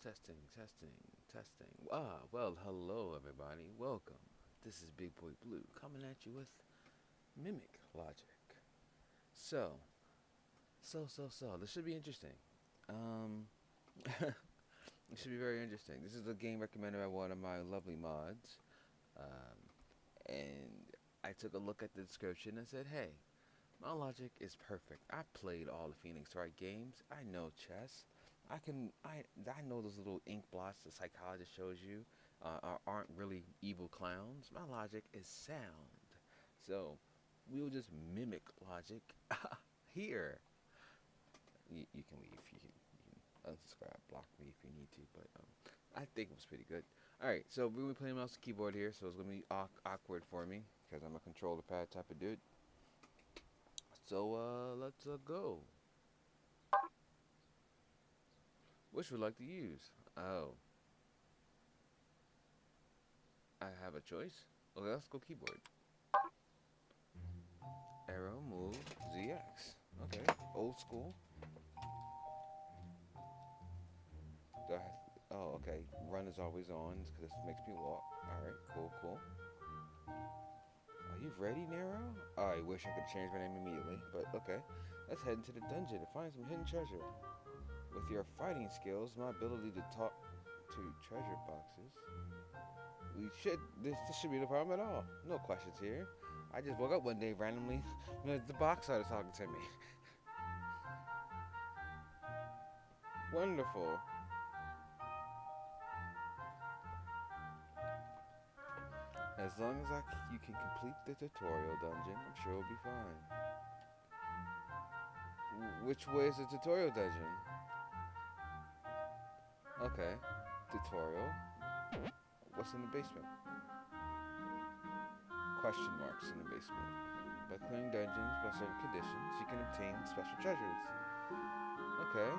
Testing, testing, testing. Ah, well, hello everybody. Welcome. This is Big Boy Blue coming at you with mimic logic. So, so. This should be interesting. Um, it should be very interesting. This is a game recommended by one of my lovely mods. Um, and I took a look at the description and said, hey, my logic is perfect. I played all the Phoenix Wright games. I know chess. I know those little ink blots the psychologist shows you aren't really evil clowns. My logic is sound. So we'll just mimic logic here. You can leave. You can unsubscribe, block me if you need to. But I think it was pretty good. All right, so we're gonna be playing mouse and keyboard here, so it's gonna be awkward for me because I'm a controller pad type of dude. So let's go. Which would like to use? Oh, I have a choice. Okay, let's go keyboard. Arrow, move, ZX. Okay, old school. Oh, okay. Run is always on because this makes me walk. All right, cool. Are you ready, Nero? Oh, I wish I could change my name immediately, but okay. Let's head into the dungeon to find some hidden treasure. With your fighting skills, my ability to talk to treasure boxes, this should be no problem at all. No questions here. I just woke up one day randomly, the box started talking to me. Wonderful. As long as you can complete the tutorial dungeon, I'm sure we'll be fine. Which way is the tutorial dungeon? Okay, tutorial. What's in the basement? Question marks in the basement. By clearing dungeons by certain conditions, you can obtain special treasures. Okay.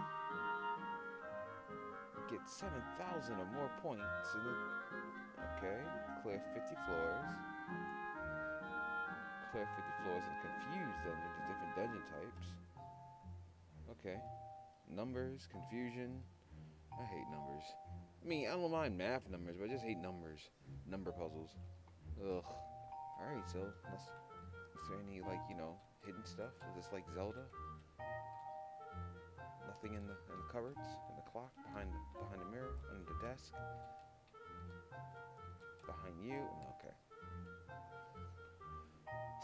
Get 7,000 or more points in the... Okay. Clear 50 floors. Clear 50 floors and confuse dungeons to different dungeon types. Okay. Numbers, confusion. I hate numbers. I mean, I don't mind math numbers, but I just hate numbers. Number puzzles. Ugh. Alright, so is there any, like, hidden stuff? Is this like Zelda? Nothing in the cupboards, in the clock, behind the mirror, under the desk, behind you. Okay.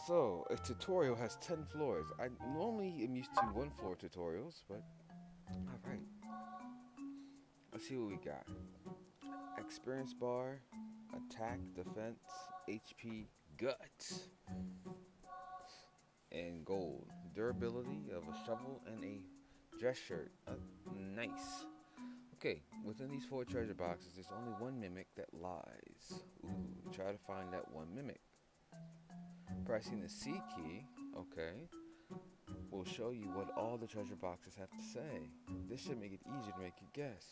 So a tutorial has 10 floors. I normally am used to 1 floor tutorials, but all right. Let's see what we got. Experience bar, attack, defense, HP, guts, and gold. Durability of a shovel and a dress shirt. Nice. Okay, within these 4 treasure boxes, there's only one mimic that lies. Ooh, try to find that one mimic. Pressing the C key, okay, will show you what all the treasure boxes have to say. This should make it easier to make a guess.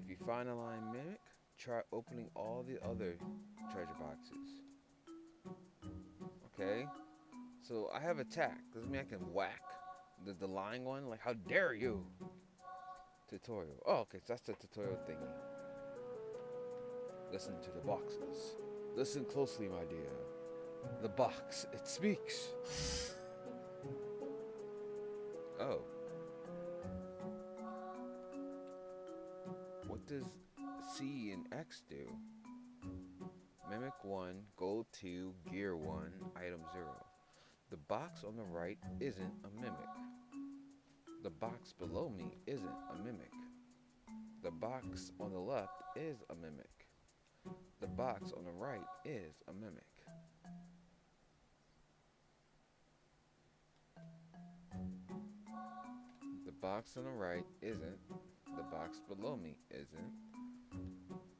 If you find a line mimic, try opening all the other treasure boxes. Okay, so I have attack. Doesn't mean I can whack the lying one. Like, how dare you? Tutorial. Oh, okay, so that's the tutorial thingy. Listen to the boxes. Listen closely, my dear. The box, it speaks. Oh. What does C and X do? Mimic 1, gold 2, gear 1, item 0. The box on the right isn't a mimic. The box below me isn't a mimic. The box on the left is a mimic. The box on the right is a mimic. The box on the right isn't. The box below me isn't.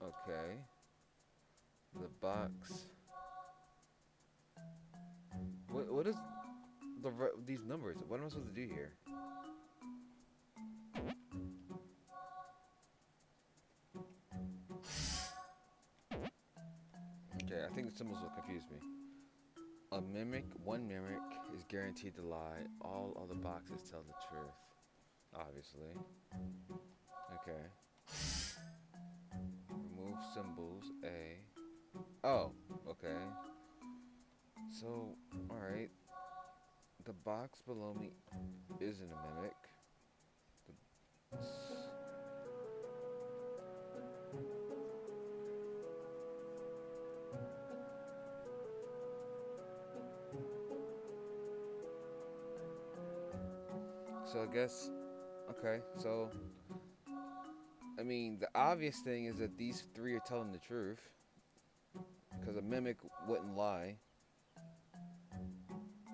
Okay. The box... What is these numbers? What am I supposed to do here? Okay, I think the symbols will confuse me. One mimic is guaranteed to lie. All other boxes tell the truth. Obviously. Okay. Remove symbols. A. Oh, okay. So, alright. The box below me isn't a mimic. The, so I guess, okay, so, I mean, the obvious thing is that these three are telling the truth. Because a mimic wouldn't lie.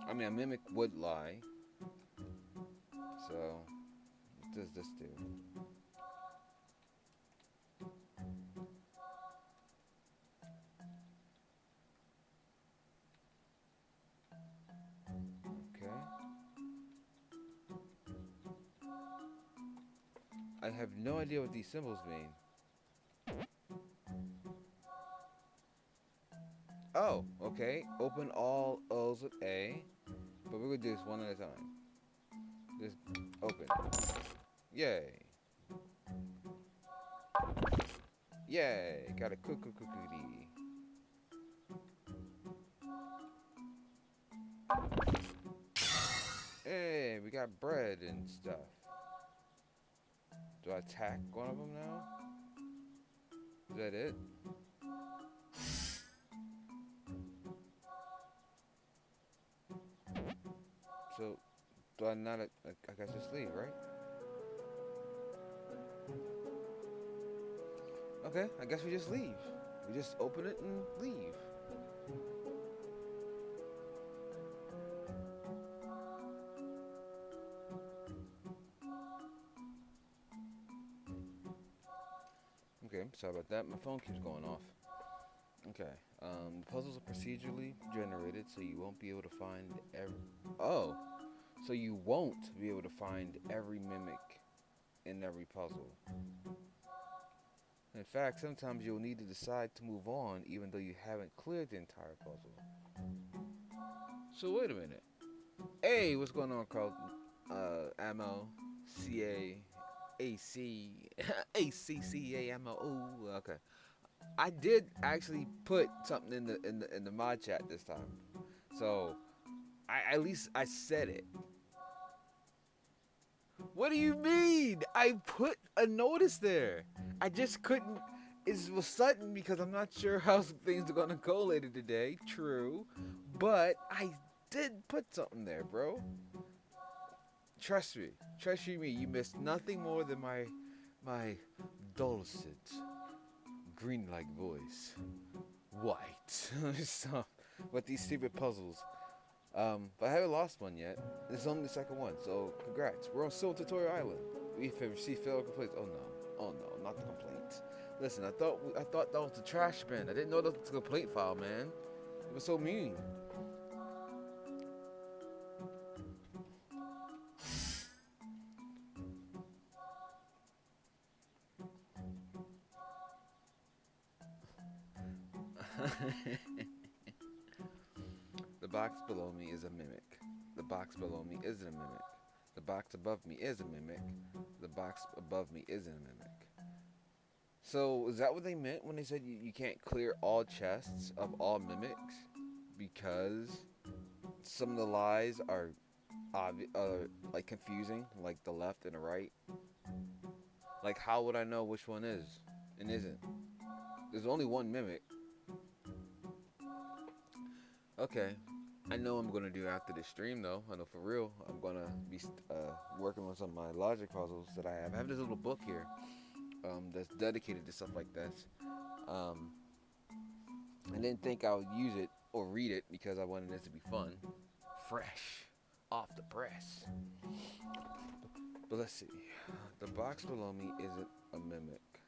I mean, a mimic would lie. So, what does this do? Okay. I have no idea what these symbols mean. Oh, okay. Open all O's with A. But we're going to do this one at a time. Just open. Yay. Yay. Got a cookie. Hey, we got bread and stuff. Do I attack one of them now? Is that it? So, do I not, I guess just leave, right? Okay, I guess we just leave. We just open it and leave. Okay, sorry about that. My phone keeps going off. Okay, the puzzles are procedurally generated, so you won't be able to find every... Oh, so you won't be able to find every mimic in every puzzle. In fact, sometimes you'll need to decide to move on even though you haven't cleared the entire puzzle. So wait a minute. Hey, what's going on, Carl? Ammo, CA, AC, ACCAMO. Ooh, okay. I did actually put something in the mod chat this time, so at least I said it. What do you mean? I put a notice there. I just couldn't. It was sudden because I'm not sure how things are gonna go later today. True, but I did put something there, bro. Trust me. Trust me. You missed nothing more than my dulcet green-like voice. White. So, with these stupid puzzles. But I haven't lost one yet. This is only the second one, so congrats. We're on Soul Tutorial Island. We have received failed complaints. Oh no, not the complaint. Listen, I thought that was the trash bin. I didn't know that was the complaint file, man. It was so mean. The box below me is a mimic. The box below me isn't a mimic. The box above me is a mimic. The box above me isn't a mimic. So, is that what they meant when they said you can't clear all chests of all mimics? Because some of the lies are like confusing, like the left and the right. Like, how would I know which one is and isn't? There's only one mimic. Okay, I know I'm gonna do after this stream though. I know for real. I'm gonna be working on some of my logic puzzles that I have. I have this little book here that's dedicated to stuff like this. I didn't think I would use it or read it because I wanted it to be fun, fresh, off the press. But let's see. The box below me isn't a mimic.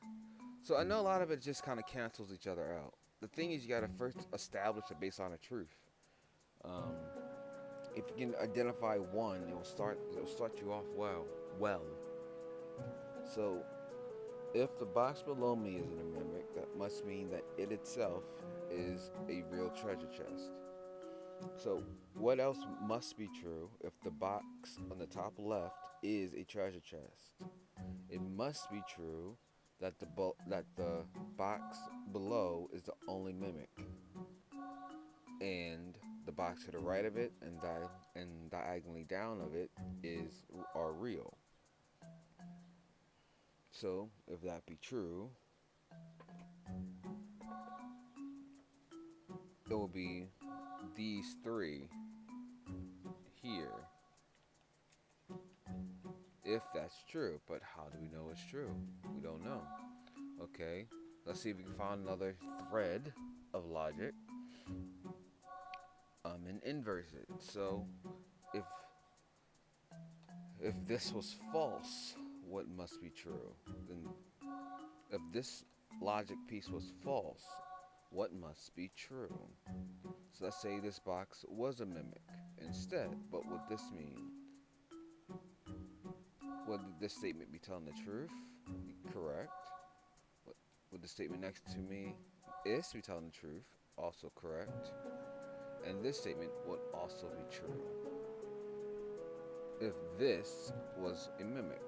So I know a lot of it just kind of cancels each other out. The thing is, you gotta first establish a baseline of truth. If you can identify one, it'll start you off well. So, if the box below me isn't a mimic, that must mean that it itself is a real treasure chest. So, what else must be true if the box on the top left is a treasure chest? It must be true that the box below is the only mimic, and the box to the right of it and diagonally down of it is are real. So if that be true, it will be these three here. If that's true, but how do we know it's true? We don't know. Okay, let's see if we can find another thread of logic and inverse it. So if this was false, what must be true? Then if this logic piece was false, what must be true? So let's say this box was a mimic instead. What would this mean? Would this statement be telling the truth? Correct. Would the statement next to me is be telling the truth? Also correct. And this statement would also be true if this was a mimic.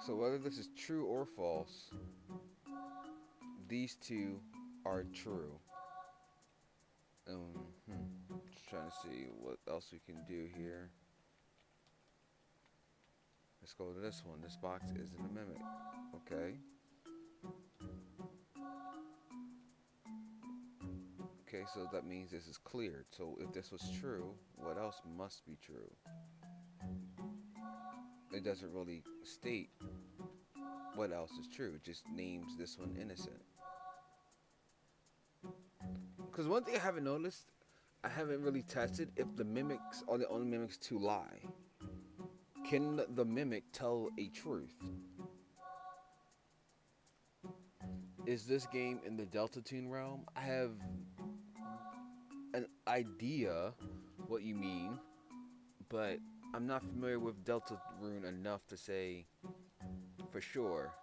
So whether this is true or false, these two are true. Just trying to see what else we can do here. Let's go to this one. This box isn't a mimic. Okay. Okay, so that means this is cleared. So if this was true, what else must be true? It doesn't really state what else is true. It just names this one innocent. Because one thing I haven't noticed, I haven't really tested if the mimics are the only mimics to lie. Can the mimic tell a truth? Is this game in the Delta Tune realm? I have an idea what you mean, but I'm not familiar with Delta Rune enough to say for sure.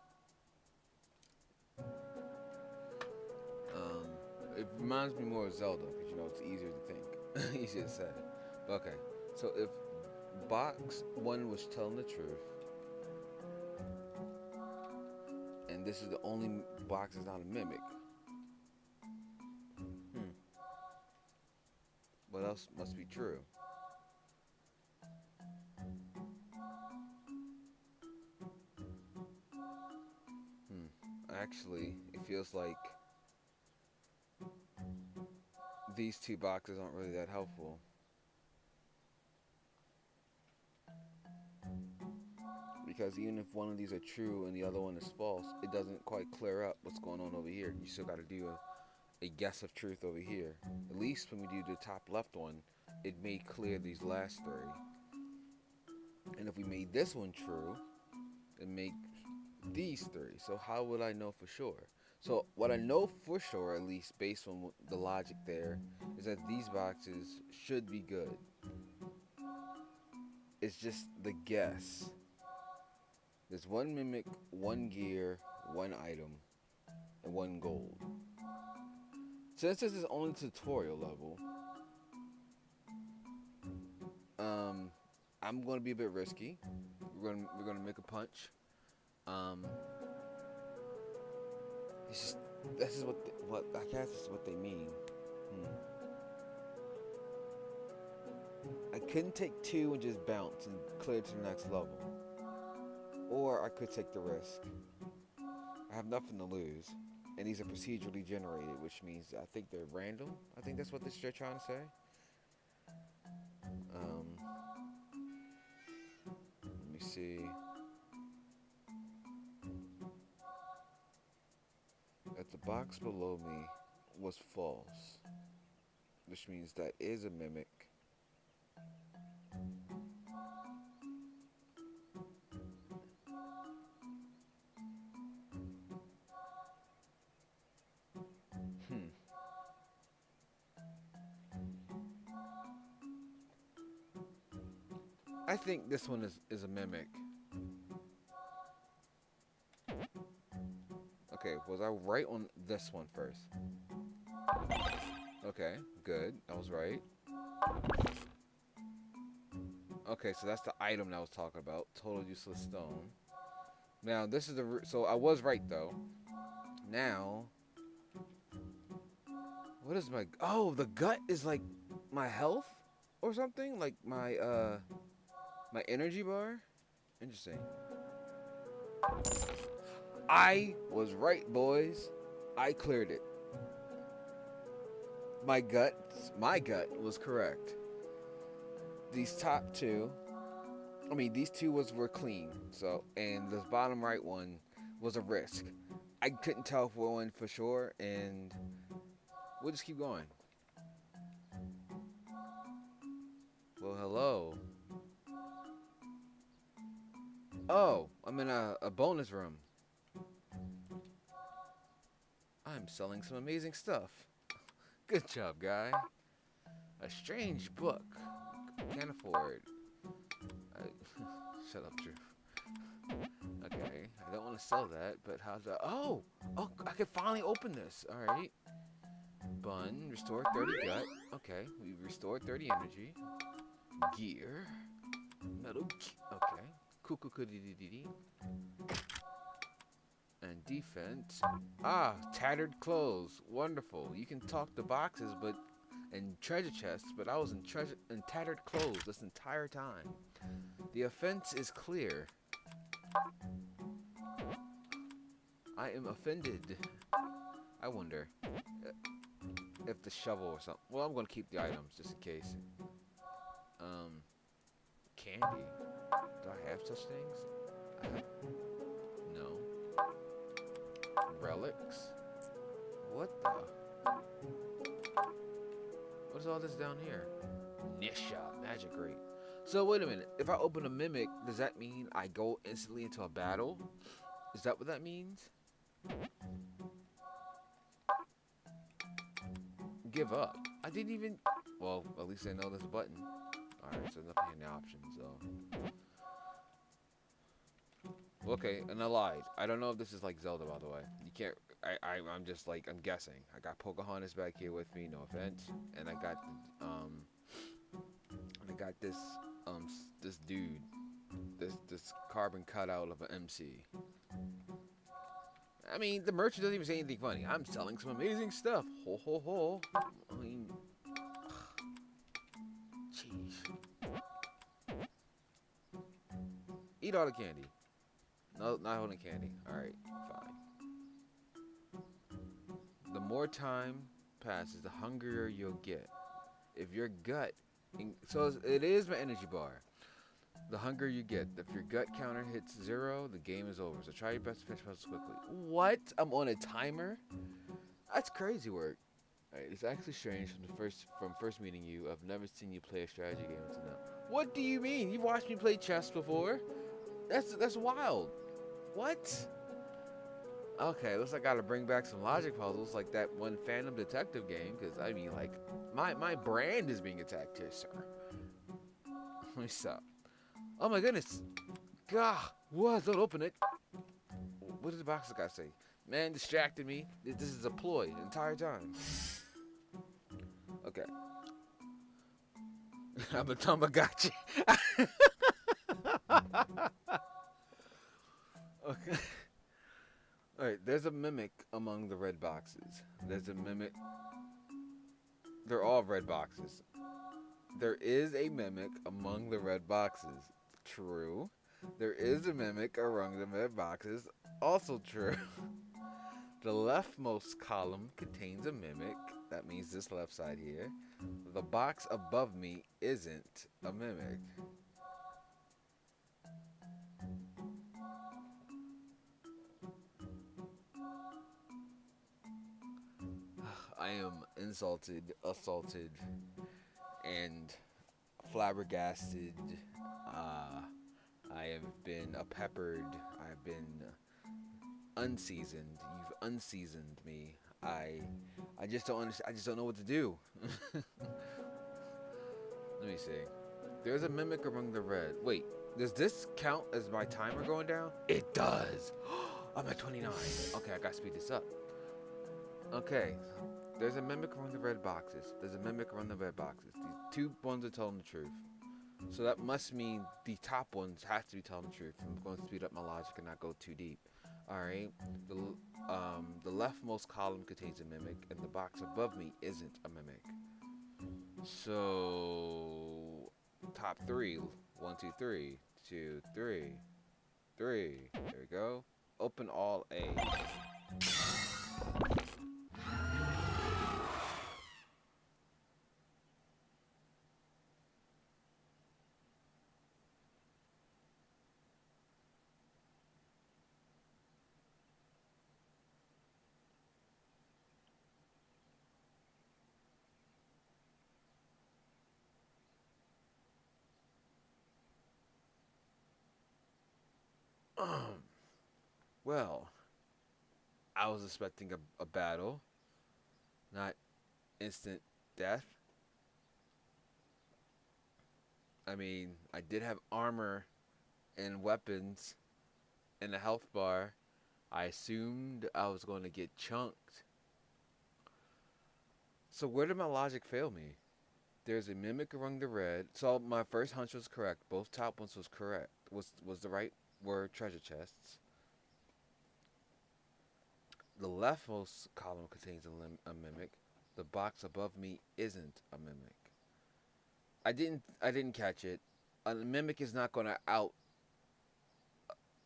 It reminds me more of Zelda because it's easier to think, easier to say. But okay, so if box one was telling the truth, and this is the only box that's not a mimic, what else must be true? Actually, it feels like these two boxes aren't really that helpful. Because even if one of these are true and the other one is false, it doesn't quite clear up what's going on over here. You still got to do a guess of truth over here. At least when we do the top left one, it made clear these last three. And if we made this one true, it make these three. So how would I know for sure? So what I know for sure, at least based on the logic there, is that these boxes should be good. It's just the guess. There's one mimic, one gear, one item, and one gold. Since this is only tutorial level, I'm going to be a bit risky. We're going to make a punch. This is what I guess this is what they mean. I couldn't take two and just bounce and clear to the next level. Or I could take the risk. I have nothing to lose. And these are procedurally generated, which means I think they're random. I think that's what they're trying to say. Let me see. If the box below me was false, which means that is a mimic. I think this one is a mimic. Was I right on this one first? Okay, good. I was right. Okay, so that's the item that I was talking about. Total useless stone. Now, this is the... So, I was right, though. Now... What is my... Oh, the gut is like my health or something? Like my energy bar? Interesting. I was right, boys. I cleared it. My gut was correct. These top two, these two were clean. So, and this bottom right one was a risk. I couldn't tell for one for sure, and we'll just keep going. Well, hello. Oh, I'm in a bonus room. I'm selling some amazing stuff. Good job, guy. A strange book. Can't afford. Shut up, Drew. Okay, I don't want to sell that, but how's that? Oh, I can finally open this. All right. Bun, restore 30 gut. Okay, we restored 30 energy. Gear. Metal. Okay. Cuckoo-dee-dee-dee. And defense. Ah, tattered clothes. Wonderful. You can talk to boxes, and treasure chests, but I was in tattered clothes this entire time. The offense is clear. I am offended. I wonder if the shovel or something. Well, I'm gonna keep the items just in case. Candy. Do I have such things? No. Relics. What the? What's all this down here? Nisha, magic rate. So wait a minute. If I open a mimic, does that mean I go instantly into a battle? Is that what that means? Give up. I didn't even... Well, at least I know there's a button. Alright, so nothing in the options, though. Okay, and I lied. I don't know if this is like Zelda, by the way. You can't... I'm just like... I'm guessing. I got Pocahontas back here with me, no offense. And I got the... And I got this... This dude. This carbon cutout of an MC. I mean, the merchant doesn't even say anything funny. I'm selling some amazing stuff. Ho, ho, ho. I mean... Jeez. Eat all the candy. No, not holding candy. Alright, fine. The more time passes, the hungrier you'll get. If your gut... So it is my energy bar. The hungrier you get. If your gut counter hits 0, the game is over. So try your best to finish puzzles quickly. What? I'm on a timer? That's crazy work. Alright, it's actually strange from first meeting you. I've never seen you play a strategy game until now. What do you mean? You've watched me play chess before? That's wild. What? Okay, looks like I gotta bring back some logic puzzles like that one Phantom Detective game, because I mean, like, my brand is being attacked here, sir. Let me stop. Oh my goodness. Gah, what? Don't open it. What did the box guy say? Man distracted me. This is a ploy the entire time. Okay. I'm a Tamagotchi. Okay. Alright, there's a mimic among the red boxes. There's a mimic. They're all red boxes. There is a mimic among the red boxes. True. There is a mimic among the red boxes. Also true. The leftmost column contains a mimic. That means this left side here. The box above me isn't a mimic. I am insulted, assaulted, and flabbergasted. I have been peppered. I've been unseasoned. You've unseasoned me. I just don't understand. I just don't know what to do. Let me see. There's a mimic among the red. Wait, does this count as my timer going down? It does. I'm at 29. Okay, I gotta speed this up. Okay, there's a mimic around the red boxes. There's a mimic around the red boxes. These two ones are telling the truth. So that must mean the top ones have to be telling the truth. I'm going to speed up my logic and not go too deep. Alright, the leftmost column contains a mimic, and the box above me isn't a mimic. So, top three. 1, 2, 3. 2, 3. 3. There we go. Open all A. Well, I was expecting a battle, not instant death. I mean, I did have armor and weapons and a health bar. I assumed I was going to get chunked. So where did my logic fail me? There's a mimic among the red. So my first hunch was correct. Both top ones was correct. Was the right word treasure chests. The leftmost column contains a mimic. The box above me isn't a mimic. I didn't catch it. A mimic is not gonna out.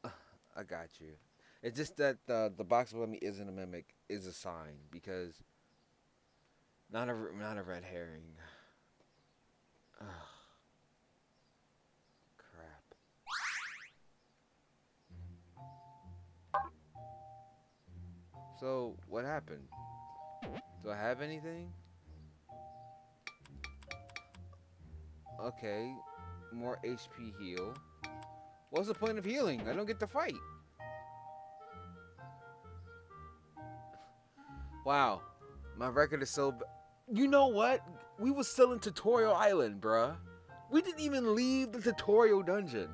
I got you. It's just that the box above me isn't a mimic is a sign because not a red herring. Ugh, crap. So what happened? Do I have anything? Okay, more HP heal. What's the point of healing? I don't get to fight. Wow, my record is so. You know what? We was still in Tutorial Island, bruh. We didn't even leave the tutorial dungeon.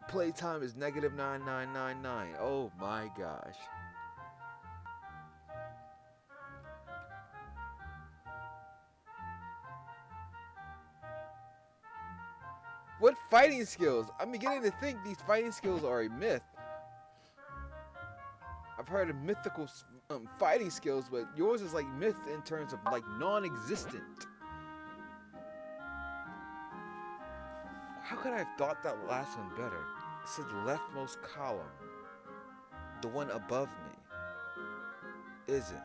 Playtime is negative 9999. Oh my gosh. What fighting skills? I'm beginning to think these fighting skills are a myth. I've heard of mythical fighting skills, but yours is like myth in terms of like non-existent. How could I have thought that last one better? It says leftmost column. The one above me isn't.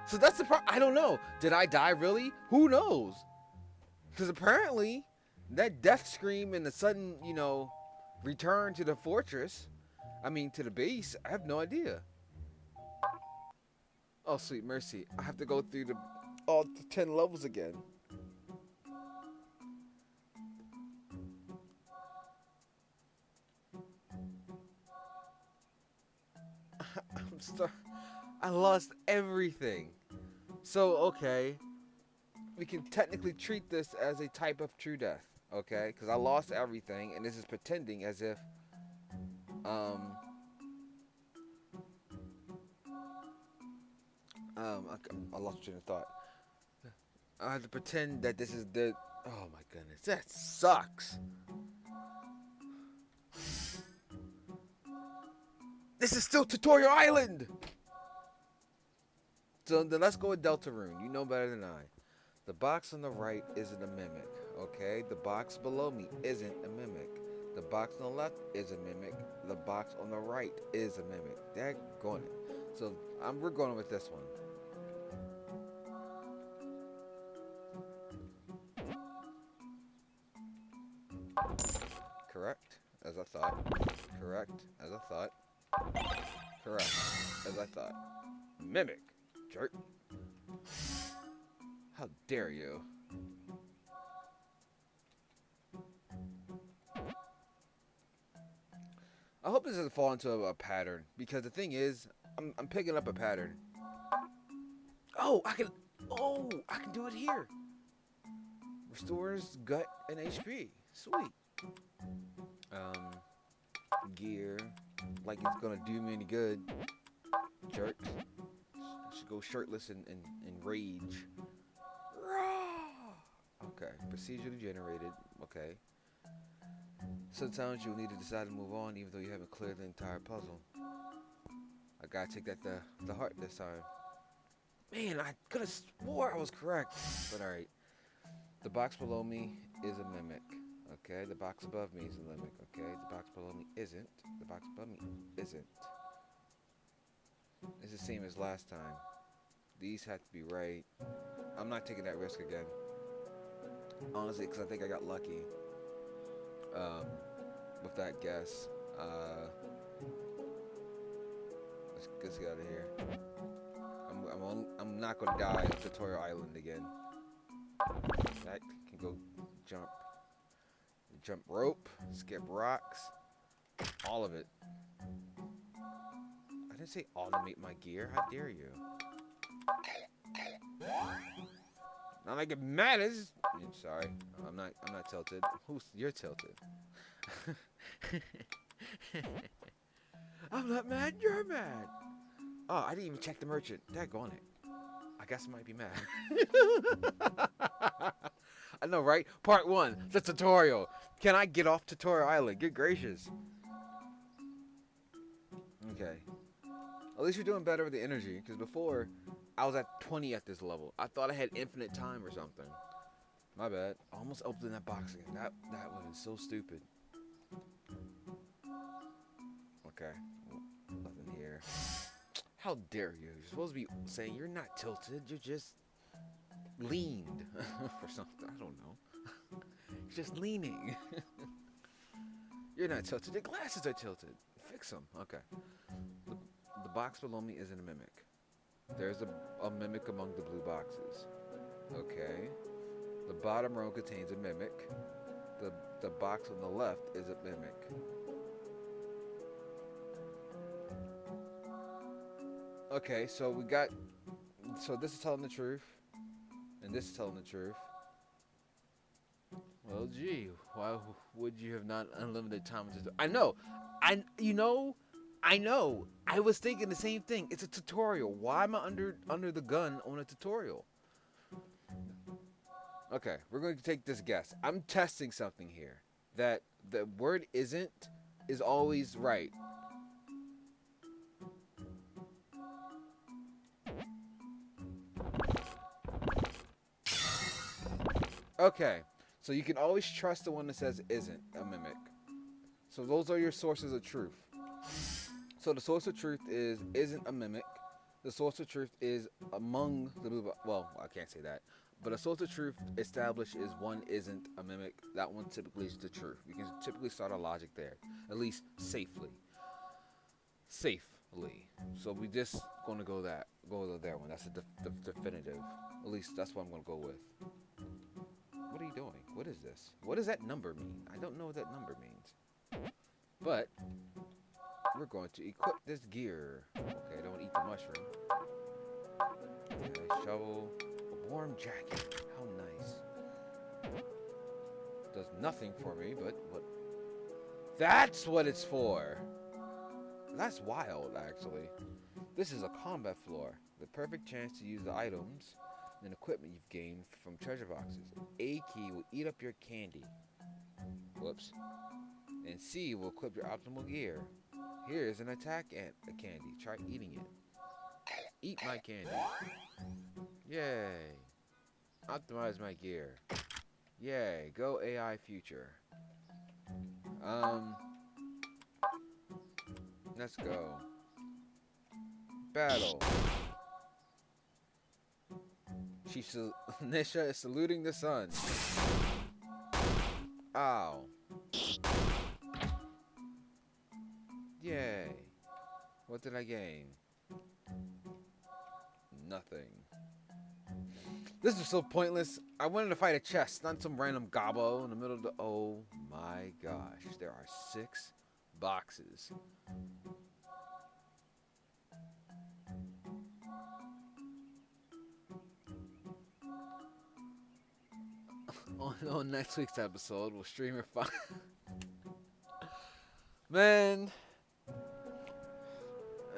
So that's the problem. I don't know. Did I die really? Who knows? Because apparently, that death scream and the sudden, return to the fortress, to the base, I have no idea. Oh, sweet mercy. I have to go through all 10 levels again. I'm sorry. I lost everything. So, okay. We can technically treat this as a type of true death. Okay? Because I lost everything, and this is pretending as if, I lost train of thought. I have to pretend that this is the. Oh my goodness, that sucks. This is still Tutorial Island. So then let's go with Deltarune. You know better than I. The box on the right isn't a mimic. Okay, the box below me isn't a mimic. The box on the left is a mimic. The box on the right is a mimic. Daggone it. So we're going with this one. Correct, as I thought. Correct, as I thought. Correct, as I thought. Mimic, jerk. How dare you? I hope this doesn't fall into a pattern, because the thing is, I'm picking up a pattern. Oh, Oh, I can do it here. Restores gut and HP. Sweet. Um, Gear. Like it's gonna do me any good. Jerk. I should go shirtless and rage. Okay. Procedurally generated. Okay. Sometimes you'll need to decide to move on even though you haven't cleared the entire puzzle. I gotta take that the heart this time. Man, I could have swore I was correct. But alright. The box below me is a mimic. Okay, the box above me is a mimic. Okay, the box below me isn't. The box above me isn't. It's the same as last time. These have to be right. I'm not taking that risk again. Honestly, because I think I got lucky. With that guess. Let's get out of here. I'm not gonna die on Tutorial Island again. That can go jump rope, skip rocks, all of it. I didn't say automate my gear. How dare you? Not like it matters. I'm sorry. I'm not tilted. You're tilted. I'm not mad. You're mad. Oh, I didn't even check the merchant. Daggone it. I guess I might be mad. I know, right? Part 1, the tutorial. Can I get off Tutorial Island? Good gracious. Okay. At least you're doing better with the energy, because before, I was at 20 at this level. I thought I had infinite time or something. My bad. I almost opened that box again. That would have been so stupid. Okay. Nothing here. How dare you? You're supposed to be saying you're not tilted. You're just leaned or something. I don't know. You're just leaning. You're not tilted. Your glasses are tilted. Fix them. Okay. The box below me isn't a mimic. There's a mimic among the blue boxes. Okay. The bottom row contains a mimic. The box on the left is a mimic. Okay, so we got... So this is telling the truth. And this is telling the truth. Well, gee, why would you have not unlimited time to... I know. I know. I was thinking the same thing. It's a tutorial. Why am I under the gun on a tutorial? Okay, we're going to take this guess. I'm testing something here. That the word isn't is always right. Okay, so you can always trust the one that says isn't a mimic. So those are your sources of truth. So the source of truth isn't a mimic. The source of truth is among the blue. Well, I can't say that. But a source of truth established is one isn't a mimic. That one typically is the truth. You can typically start a logic there, at least safely. Safely. So we just gonna go there one. That's the definitive. At least that's what I'm gonna go with. What are you doing? What is this? What does that number mean? I don't know what that number means. But we're going to equip this gear. Okay, don't eat the mushroom. Okay, shovel. A warm jacket. How nice. Does nothing for me, but what? That's what it's for. That's wild, actually. This is a combat floor. The perfect chance to use the items and equipment you've gained from treasure boxes. A key will eat up your candy. Whoops. And C will equip your optimal gear. Here's an attack candy. Try eating it. Eat my candy. Yay. Optimize my gear. Yay. Go AI future. Let's go. Battle. Nisha is saluting the sun. Ow. Yay. What did I gain? Nothing. This is so pointless. I wanted to fight a chest, not some random gobbo in the middle of the... Oh my gosh. There are 6 boxes. on next week's episode, we'll stream it fine. Man,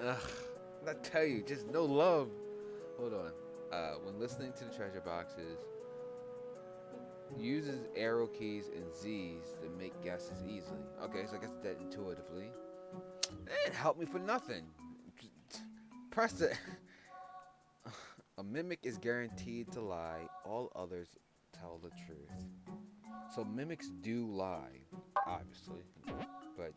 I tell you, just no love. Hold on. When listening to the treasure boxes, uses arrow keys and Z's to make guesses easily. Okay, so I guess that intuitively. It helped me for nothing. Press it. A mimic is guaranteed to lie. All others tell the truth. So mimics do lie, obviously. But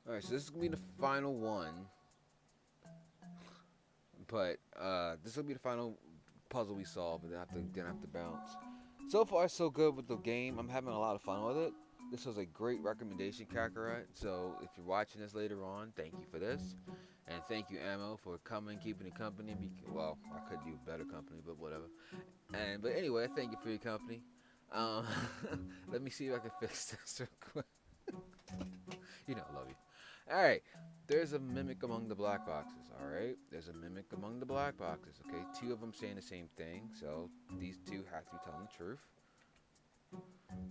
alright, so this is gonna be the final one. But this will be the final puzzle we solve, and then I have to bounce. So far, so good with the game. I'm having a lot of fun with it. This was a great recommendation, Kakarot. So if you're watching this later on, thank you for this. And thank you, Ammo, for coming, keeping the company. Well, I could do better company, but whatever. But anyway, thank you for your company. Let me see if I can fix this real quick. You know I love you. Alright, there's a mimic among the black boxes, alright? There's a mimic among the black boxes, okay? Two of them saying the same thing, so these two have to be telling the truth.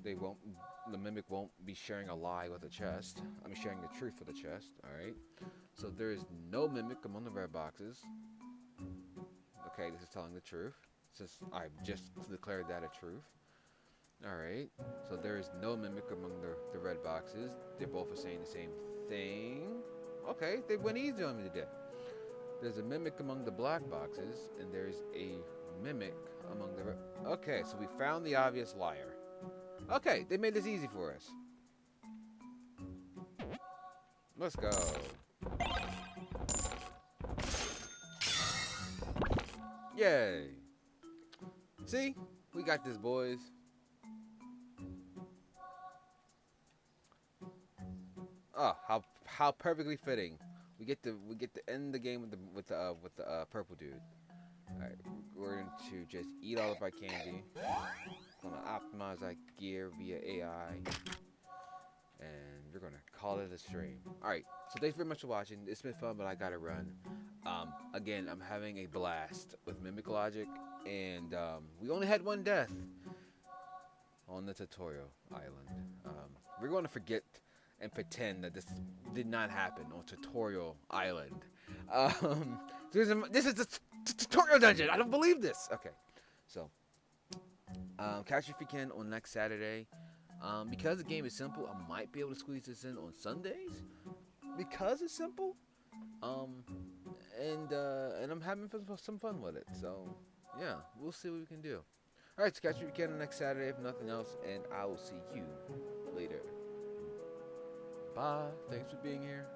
The mimic won't be sharing a lie with a chest. I mean, sharing the truth with a chest, alright? So there is no mimic among the red boxes. Okay, this is telling the truth, since I've just declared that a truth. Alright, so there is no mimic among the red boxes. They both are saying the same thing. Okay, they went easy on me today. There's a mimic among the black boxes, and there's a mimic among the red. Okay, so we found the obvious liar. Okay, they made this easy for us. Let's go. Yay. See? We got this, boys. Oh, how perfectly fitting. We get to end the game with the purple dude. All right, we're going to just eat all of our candy. Gonna optimize our gear via AI, and we're gonna call it a stream. All right, so thanks very much for watching. It's been fun, but I gotta run. Again, I'm having a blast with Mimic Logic, and we only had one death on the tutorial island. We're going to forget and pretend that this did not happen on Tutorial Island. This is the tutorial dungeon. I don't believe this. Okay, so catch you if you can on next Saturday. Because the game is simple, I might be able to squeeze this in on Sundays because it's simple. And I'm having some fun with it. So yeah, we'll see what we can do. All right, so catch you if you can on next Saturday, if nothing else, and I will see you later. Bye. Thanks for being here.